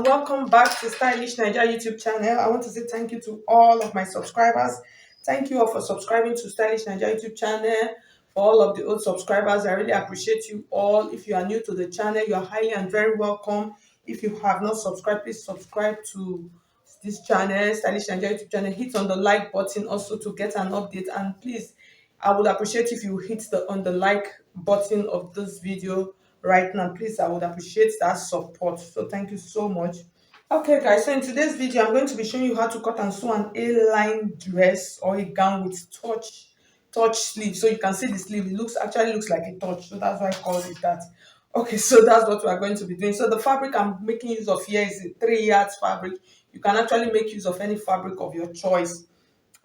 and welcome back to Stylish Naija YouTube channel. I want to say thank you to all of my subscribers. Thank you all for subscribing to Stylish Naija YouTube channel. For all of the old subscribers, I really appreciate you all. If you are new to the channel, you are highly and very welcome. If you have not subscribed, please subscribe to this channel, Stylish Naija YouTube channel. Hit on the like button also to get an update, and please, I would appreciate if you hit the like button of this video right now. Please, I would appreciate that support. So thank you so much. Okay guys, so in today's video I'm going to be showing you how to cut and sew an A-line dress or a gown with touch sleeve. So you can see the sleeve, it actually looks like a touch, so that's why I call it that. Okay, so that's what we are going to be doing. So the fabric I'm making use of here is a 3 yards fabric. You can actually make use of any fabric of your choice.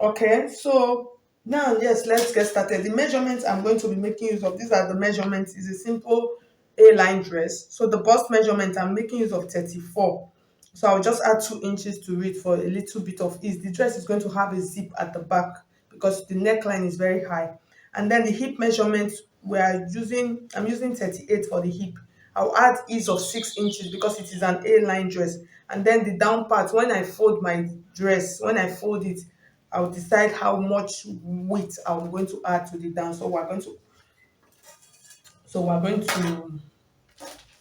Okay, so now yes, let's get started. The measurements I'm going to be making use of, these are the measurements. Is a simple A-line dress. So the bust measurement I'm making use of 34. So I'll just add 2 inches to it for a little bit of ease. The dress is going to have a zip at the back because the neckline is very high. And then the hip measurement I'm using 38 for the hip. I'll add ease of 6 inches because it is an A-line dress. And then the down part, when I fold my dress, when I fold it, I'll decide how much weight I'm going to add to the down. So we're going to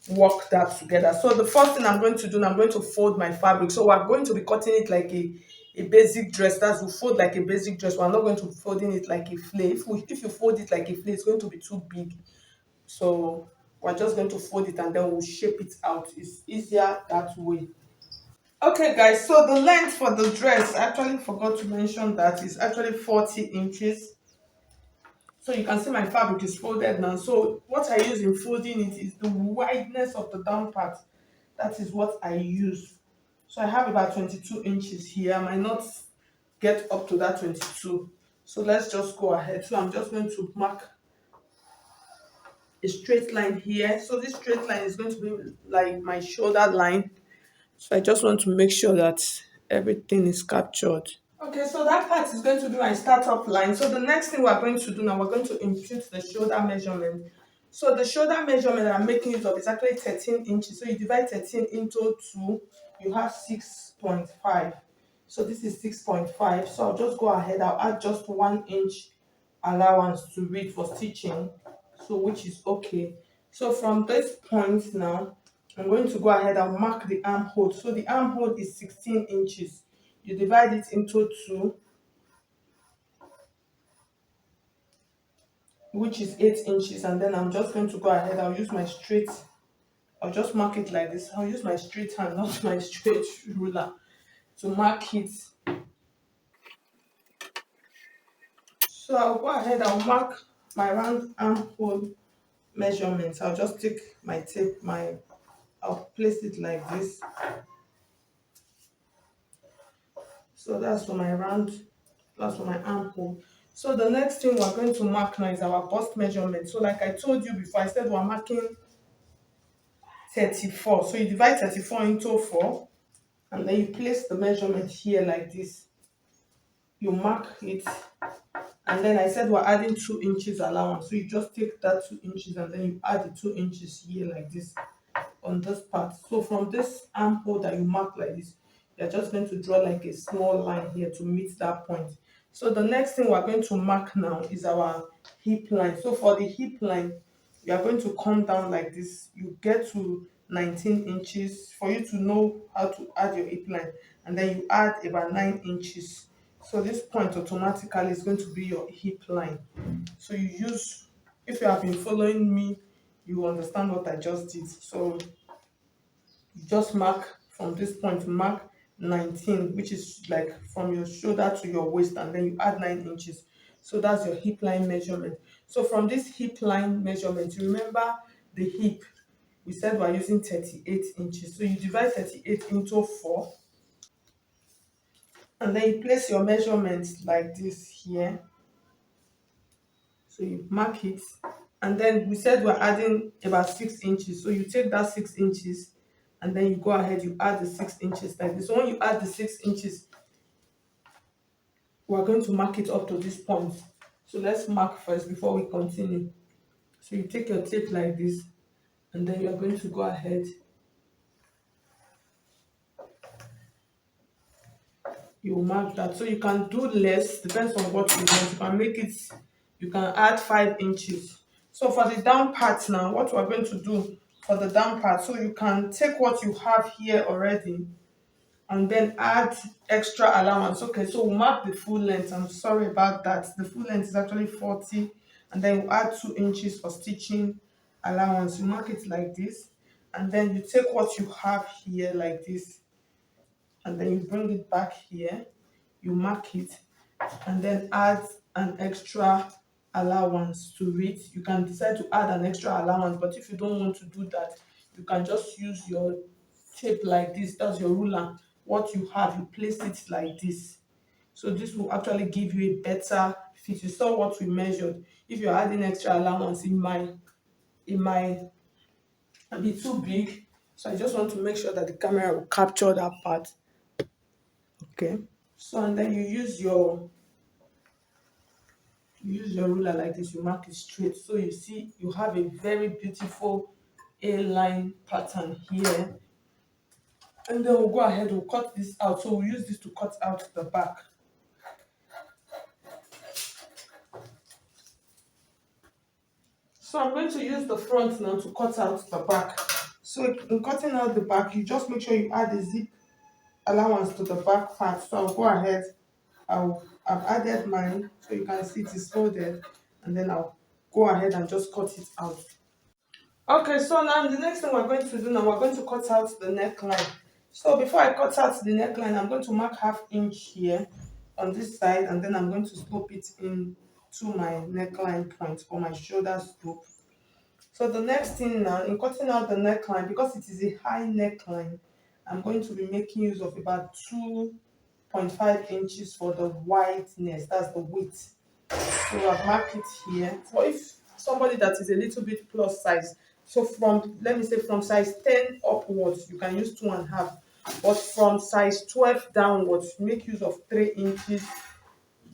work that together. So the first thing I'm going to do, I'm going to fold my fabric. So we're going to be cutting it like a basic dress. That's we fold like a basic dress. We're not going to be folding it like a flare. If you fold it like a flare, it's going to be too big. So we're just going to fold it and then we'll shape it out. It's easier that way. Okay guys, so the length for the dress, I actually forgot to mention that is actually 40 inches. So you can see my fabric is folded now. So what I use in folding it is the wideness of the down part. That is what I use. So I have about 22 inches here. I might not get up to that 22. So let's just go ahead. So I'm just going to mark a straight line here. So this straight line is going to be like my shoulder line. So I just want to make sure that everything is captured. Okay, so that part is going to be my startup line. So the next thing we're going to do now, we're going to impute the shoulder measurement. So the shoulder measurement I'm making use of is actually 13 inches. So you divide 13 into 2, you have 6.5. So this is 6.5. So I'll just go ahead, I'll add just 1 inch allowance to it for stitching. So which is okay. So from this point now, I'm going to go ahead and mark the armhole. So the armhole is 16 inches. You divide it into 2, which is 8 inches, and then I'm just going to go ahead. I'll just mark it like this. I'll use my straight hand, not my straight ruler, to mark it. So I'll go ahead and mark my round armhole measurements. I'll just take my tape, I'll place it like this. So that's for my armhole. So the next thing we're going to mark now is our bust measurement. So like I told you before, I said we're marking 34. So you divide 34 into 4, and then you place the measurement here like this. You mark it, and then I said we're adding 2 inches allowance. So you just take that 2 inches and then you add the 2 inches here like this on this part. So from this armhole that you mark like this, you're just going to draw like a small line here to meet that point. So the next thing we're going to mark now is our hip line. So for the hip line, you are going to come down like this. You get to 19 inches for you to know how to add your hip line, and then you add about 9 inches. So this point automatically is going to be your hip line. So if you have been following me, you understand what I just did. So you just mark from this point, mark 19, which is like from your shoulder to your waist, and then you add 9 inches. So that's your hip line measurement. So from this hip line measurement, you remember the hip, we said we're using 38 inches. So you divide 38 into 4, and then you place your measurements like this here. So you mark it, and then we said we're adding about 6 inches. So you take that 6 inches, and then you go ahead, you add the 6 inches like this. So when you add the 6 inches, we're going to mark it up to this point. So let's mark first before we continue. So you take your tape like this, and then you're going to go ahead You mark that. So you can do less, depends on what you want. You can make it, you can add 5 inches. So for the down part now, what we're going to do for the down part, so you can take what you have here already and then add extra allowance. Okay, so we'll mark the full length. I'm sorry about that. The full length is actually 40, and then we'll add 2 inches for stitching allowance. You mark it like this, and then you take what you have here like this, and then you bring it back here, you mark it, and then add an extra allowance to it. You can decide to add an extra allowance, but if you don't want to do that, you can just use your tape like this. That's your ruler. What you have, you place it like this. So this will actually give you a better fit. You saw what we measured. If you're adding extra allowance, it might be too big. So I just want to make sure that the camera will capture that part. Okay. So and then you use your ruler like this, you mark it straight. So you see you have a very beautiful A-line pattern here. And then we'll go ahead, we'll cut this out. So we'll use this to cut out the back. So I'm going to use the front now to cut out the back. So in cutting out the back, you just make sure you add a zip allowance to the back part. So I'll go ahead, I've added mine so you can see it is folded, and then I'll go ahead and just cut it out. Okay, so now the next thing we're going to do now, we're going to cut out the neckline. So before I cut out the neckline, I'm going to mark 1/2 inch here on this side, and then I'm going to slope it in to my neckline point or my shoulder slope. So the next thing now, in cutting out the neckline, because it is a high neckline, I'm going to be making use of about 2.5 inches for the wideness, that's the width. So I've marked it here. For if somebody that is a little bit plus size, so from, let me say from size 10 upwards, you can use 2.5. But from size 12 downwards, make use of 3 inches.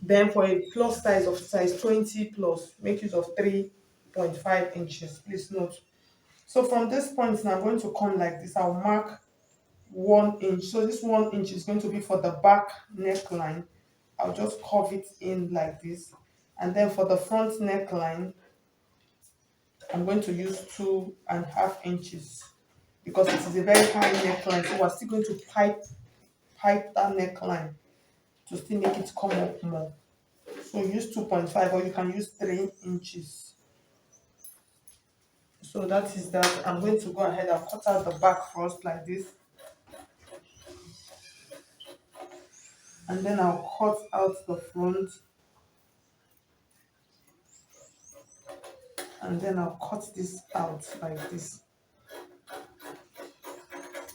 Then for a plus size of size 20 plus, make use of 3.5 inches. Please note. So from this point now, I'm going to come like this. I'll mark 1 inch. So this 1 inch is going to be for the back neckline. I'll just curve it in like this. And then for the front neckline, I'm going to use 2.5 inches because it is a very high neckline. So we're still going to pipe that neckline to still make it come up more. So use 2.5 or you can use 3 inches. So that is that. I'm going to go ahead and cut out the back first like this. And then I'll cut out the front. And then I'll cut this out like this.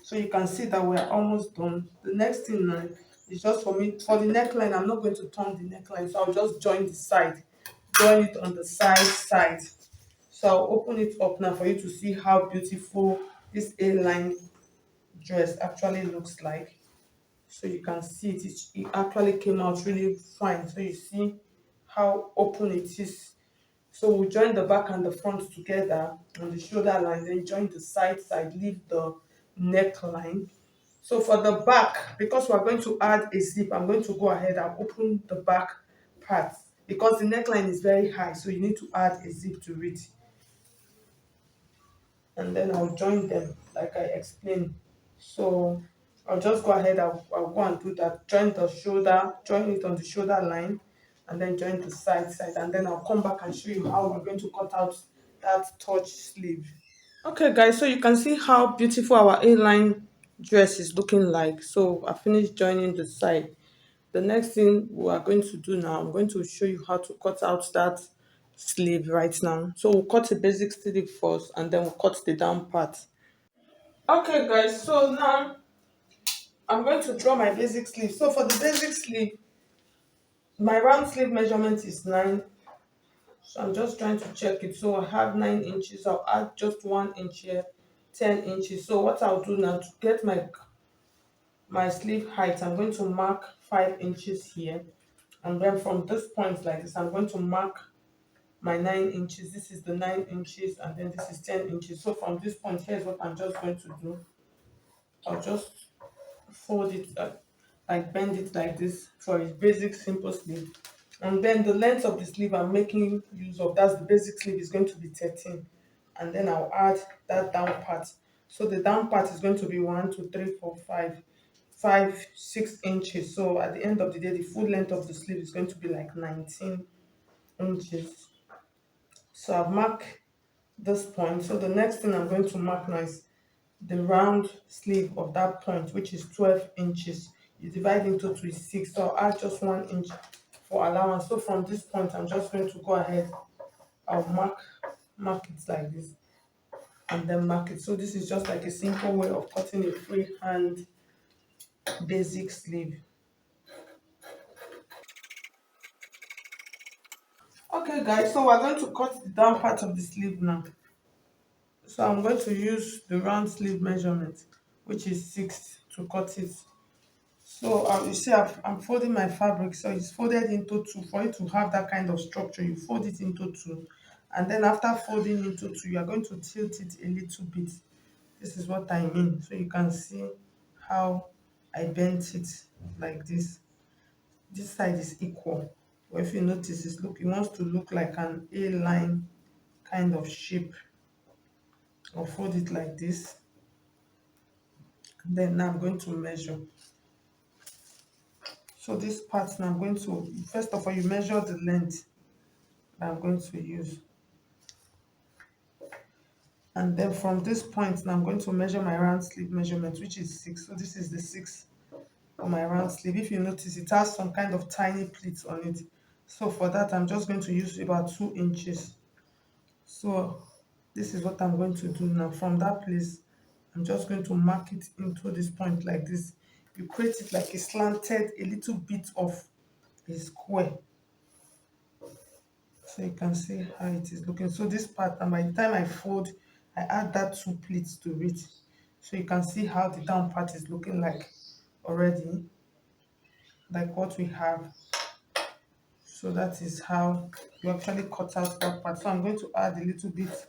So you can see that we're almost done. The next thing now is just for me, for the neckline, I'm not going to turn the neckline. So I'll just join the side. Join it on the side. So I'll open it up now for you to see how beautiful this A-line dress actually looks like. So you can see it actually came out really fine. So you see how open it is. So we'll join the back and the front together on the shoulder line, then join the side, leave the neckline. So for the back, because we're going to add a zip, I'm going to go ahead and open the back part because the neckline is very high, so you need to add a zip to it. And then I'll join them like I explained. So I'll just go ahead, I'll go and do that. Join the shoulder, join it on the shoulder line, and then join the side, and then I'll come back and show you how we're going to cut out that touch sleeve. Okay guys, so you can see how beautiful our A-line dress is looking like. So I finished joining the side. The next thing we are going to do now, I'm going to show you how to cut out that sleeve right now. So we'll cut a basic sleeve first and then we'll cut the down part. Okay guys, so now I'm going to draw my basic sleeve. So for the basic sleeve, my round sleeve measurement is 9. So I'm just trying to check it. So I have 9 inches. I'll add just 1 inch here, 10 inches. So what I'll do now to get my sleeve height, I'm going to mark 5 inches here. And then from this point like this, I'm going to mark my 9 inches. This is the 9 inches and then this is 10 inches. So from this point, here's what I'm just going to do. I'll just fold it up. like bend it like this for a basic simple sleeve. And then the length of the sleeve I'm making use of, that's the basic sleeve, is going to be 13. And then I'll add that down part. So the down part is going to be 6 inches. So at the end of the day, the full length of the sleeve is going to be like 19 inches. So I've marked this point. So the next thing I'm going to mark now is the round sleeve of that point, which is 12 inches. You divide into 2 is 6. So I'll add just 1 inch for allowance. So from this point, I'm just going to go ahead. I'll mark it like this, and then mark it. So this is just like a simple way of cutting a freehand basic sleeve. Okay guys, so we're going to cut the down part of the sleeve now. So I'm going to use the round sleeve measurement, which is 6, to cut it. So you see, I'm folding my fabric, so it's folded into two. For it to have that kind of structure, you fold it into two, and then after folding into two, you are going to tilt it a little bit. This is what I mean. So you can see how I bent it like this. This side is equal, but if you notice, it wants to look like an A-line kind of shape. I'll fold it like this. And then now I'm going to measure. So this part now, I'm going to, first of all, you measure the length that I'm going to use. And then from this point now, I'm going to measure my round sleeve measurement, which is 6. So this is the 6 for my round sleeve. If you notice, it has some kind of tiny pleats on it. So for that, I'm just going to use about 2 inches. So this is what I'm going to do now. From that place, I'm just going to mark it into this point like this. You create it like a slanted, a little bit of a square, so you can see how it is looking. So this part, and by the time I fold, I add that 2 pleats to it, so you can see how the down part is looking like already, like what we have. So that is how you actually cut out that part. So I'm going to add a little bit.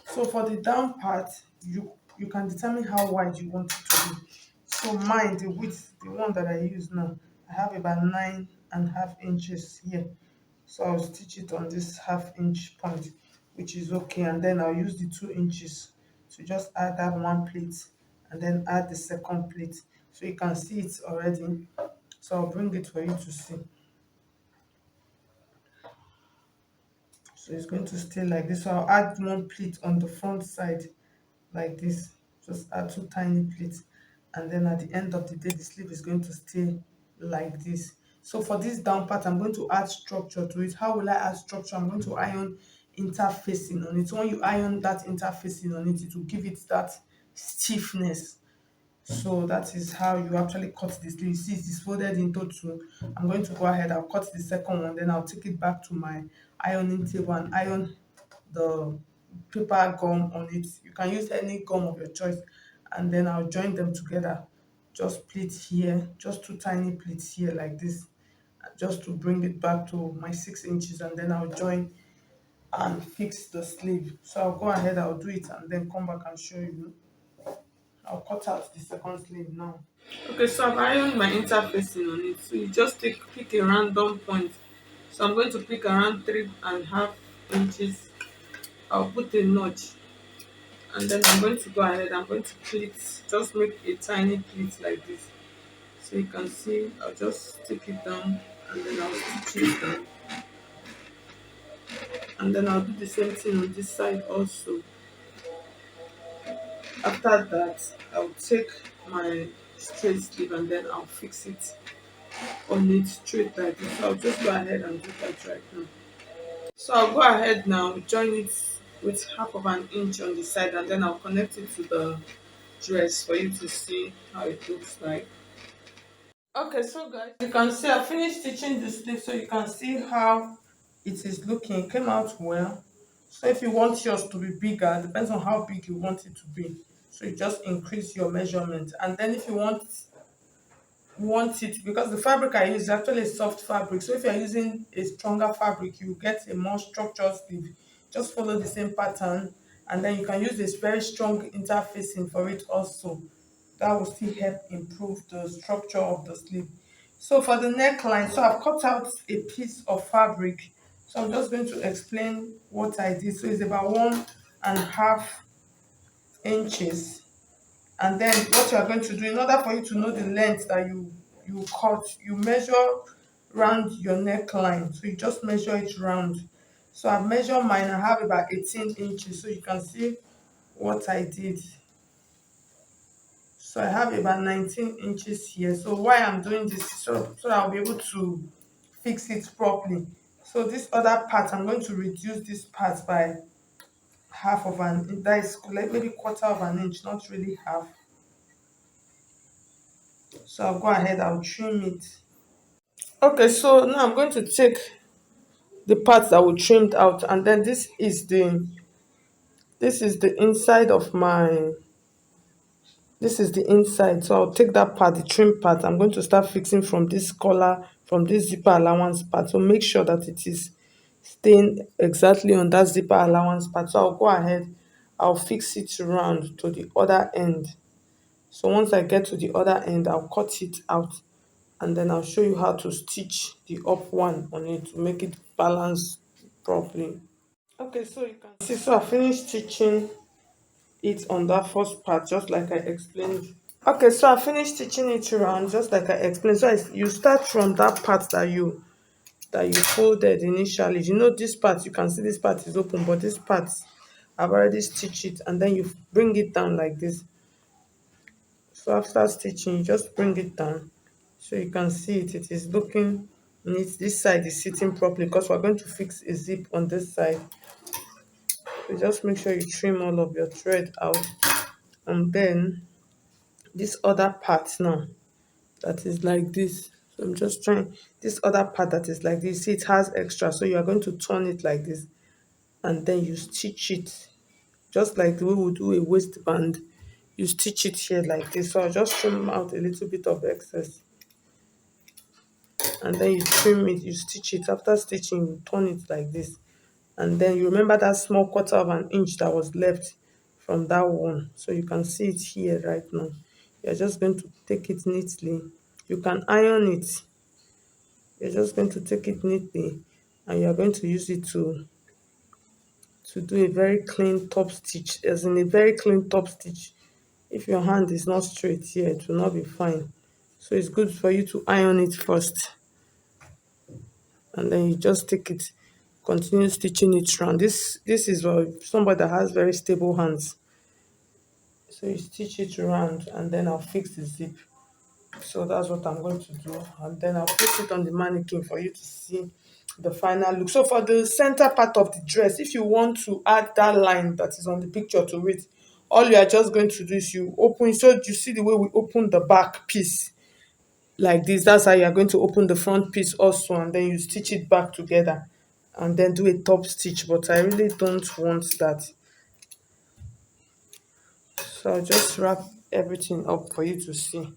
So for the down part, you can determine how wide you want it to be. So mine, the width, the one that I use now, I have about 9.5 inches here. So I'll stitch it on this half-inch point, which is okay. And then I'll use the 2 inches to just add that one plate, and then add the second plate. So you can see it already. So I'll bring it for you to see. So it's going to stay like this. So I'll add one pleat on the front side like this. Just add 2 tiny pleats, and then at the end of the day, the sleeve is going to stay like this. So for this down part, I'm going to add structure to it. How will I add structure? I'm going to iron interfacing on it. When you iron that interfacing on it, it will give it that stiffness. So that is how you actually cut the sleeve. You see, it is folded into two. I'm going to go ahead, I'll cut the second one, then I'll take it back to my ironing table and iron the paper gum on it. You can use any gum of your choice, and then I'll join them together. Just pleat here, just 2 tiny pleats here like this, just to bring it back to my 6 inches, and then I'll join and fix the sleeve. So I'll go ahead, I'll do it, and then come back and show you. I'll cut out the second sleeve now. Okay, so I've ironed my interfacing on it. So you just pick a random point. So I'm going to pick around 3.5 inches. I'll put a notch, and then I'm going to go ahead. I'm going to pleat, just make a tiny pleat like this. So you can see, I'll just stick it down, and then I'll stitch it down. And then I'll do the same thing on this side also. After that, I'll take my straight sleeve, and then I'll fix it on it straight like this. So I'll just go ahead and do that right now. So I'll go ahead now, join it with 1/2 inch on the side, and then I'll connect it to the dress for you to see how it looks like. Okay, so guys, you can see I finished stitching the sleeve, so you can see how it is looking. It came out well. So if you want yours to be bigger, depends on how big you want it to be. So you just increase your measurement, and then if you want it, because the fabric I use is actually a soft fabric, so if you're using a stronger fabric, you get a more structured sleeve. Just follow the same pattern, and then you can use this very strong interfacing for it also. that will still help improve the structure of the sleeve. So for the neckline, so I've cut out a piece of fabric. So I'm just going to explain what I did. So it's about 1.5 inches. And then what you are going to do, in order for you to know the length that you cut, you measure round your neckline. So you just measure it round. So I've measured mine. I have about 18 inches. So you can see what I did. So I have about 19 inches here. So why I'm doing this, so I'll be able to fix it properly. So this other part, I'm going to reduce this part by half of an, that is like maybe quarter of an inch, not really half. So I'll go ahead, I'll trim it. Okay, so now I'm going to take the parts that we trimmed out, and then this is the inside of my, this is the inside. So I'll take that part, the trim part. I'm going to start fixing from this collar, from this zipper allowance part. So make sure that it is staying exactly on that zipper allowance part. So I'll go ahead, I'll fix it round to the other end. So once I get to the other end, I'll cut it out, and then I'll show you how to stitch the up one on it to make it balance properly. Okay, so you can see, so I finished stitching it on that first part just like I explained. Okay, so I finished stitching it around just like I explained. So you start from that part that you folded initially. You know this part, you can see this part is open, but this part I've already stitched it, and then you bring it down like this. So after stitching, you just bring it down so you can see it is looking neat. This side is sitting properly because we're going to fix a zip on this side. So just make sure you trim all of your thread out, and then this other part now that is like this. So I'm just trying this other part that is like this. See, it has extra, so you are going to turn it like this, and then you stitch it just like the way we do a waistband. You stitch it here like this. So I'll just trim out a little bit of excess, and then you trim it, you stitch it. After stitching, you turn it like this, and then you remember that small quarter of an inch that was left from that one. So you can see it here right now. You're just going to take it neatly. You can iron it. You're just going to take it neatly, and you're going to use it to do a very clean top stitch, as in a very clean top stitch. If your hand is not straight here, it will not be fine. So it's good for you to iron it first, and then you just take it, continue stitching it round. This is for somebody that has very stable hands. So you stitch it around, and then I'll fix the zip. So that's what I'm going to do, and then I'll place it on the mannequin for you to see the final look. So for the center part of the dress, if you want to add that line that is on the picture to it, all you are just going to do is you open. So you see the way we open the back piece like this, that's how you are going to open the front piece also, and then you stitch it back together and then do a top stitch. But I really don't want that, so I'll just wrap everything up for you to see.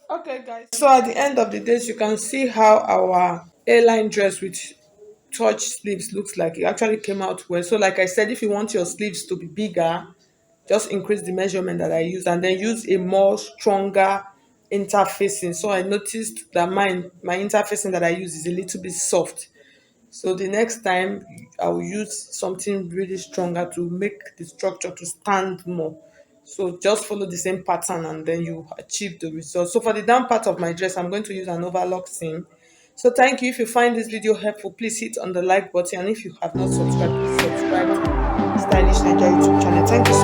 Okay, guys, so at the end of the day, you can see how our airline dress with touch sleeves looks like. It actually came out well. So like I said, if you want your sleeves to be bigger, just increase the measurement that I used, and then use a more stronger interfacing. So I noticed that my interfacing that I use is a little bit soft. So the next time I will use something really stronger to make the structure to stand more. So just follow the same pattern, and then you achieve the result. So for the down part of my dress, I'm going to use an overlock seam. So thank you. If you find this video helpful, please hit on the like button, and if you have not subscribed, please subscribe to Stylish Naija YouTube channel. Thank you so